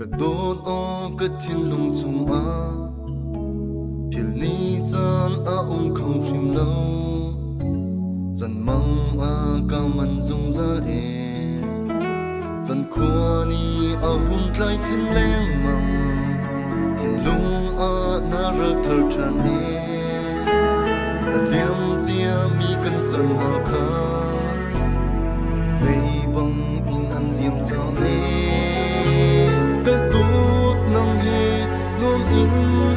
กระโดดออกกระทิ้นลงทุ่งอาเพียงนี้จานอาเขาพิมพ์เราจันมังอากามันทรงจะเอจันขวานี้หุ่นไกลทิ้นแรงมังเห็นลุงน่ารักเธอชาเนเลี้ยมเจียมีกันจันอาคาในบังอินอันเสียมเจ้าเนกระโดดนั่งเฮรวมอิน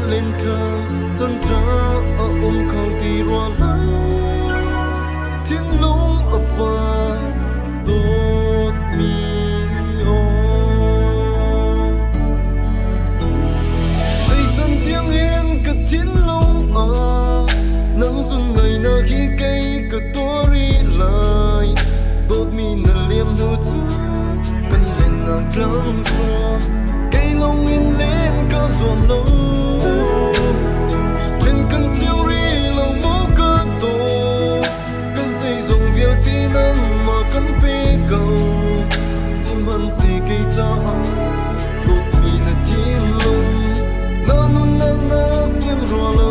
เล่นทานจนจ้าเขาที่รัวลาทิ้งลุงฟ้าโดดมีโอใส่จันเตียงเห็นก็ทิ้งลุงนั่งสุนไงน่าขี้ไก่ก็ตัวรีไลโดดมีน่าเลี้ยมดูจูกันเล่นน่ากลางสวมไก่ลงอินเล่นก็สวมลงเล่นกันเสียงรีเราโมก็โตกันใส่ส่งเวียที่นั่งมากันเปเก่าสิมันสิไก่จ้าโดดมีน่าทิ้งลงน่านุ่นน่าเสียงรัวเรา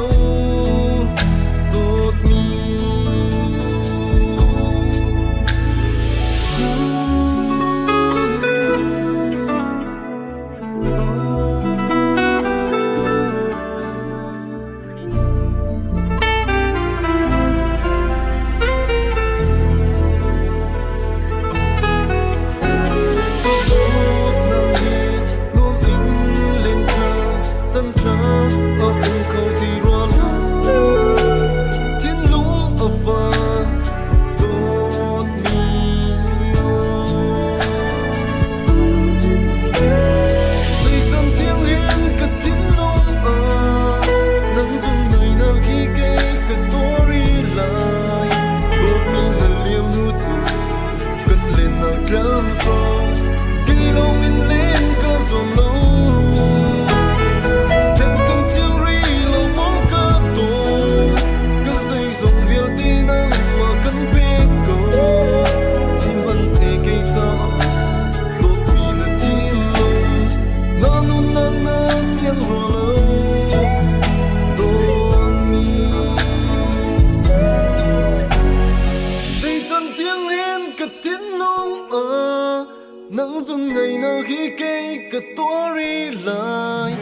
nắng xuân ngày nào khi cây cất tua ri lại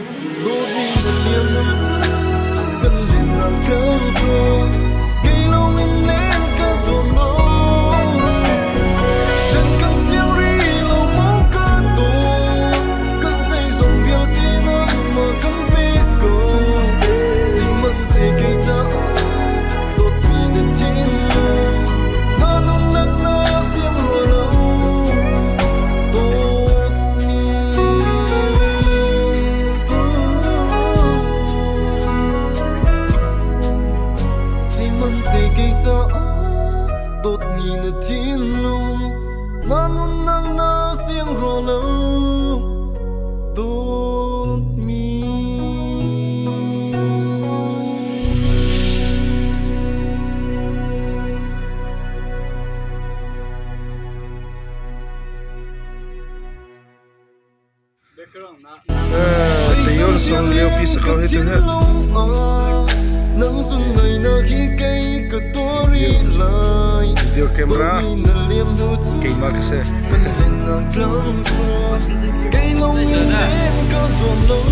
đôi mi lần liêm nắng xuân cần lên nàng cơn sương cây lâu in lên cả ruộng lâu chân cần xiêu ri lâu máu cả tổ cất xây ruộng viêu tí nắng mà cần bê cầu gì mất gì cây ta đôi mi lần chín lương ta nôn nắng na xiêm rồi lâu đột nhìn ở thiên lung na nun nang na xiang ro lâu đột mi thì yon song leo pi sa ko hitin ha nắng xuân ngày nào khi cây cất tua ri lại video camera cây max se cây lông lên có ruộng lâu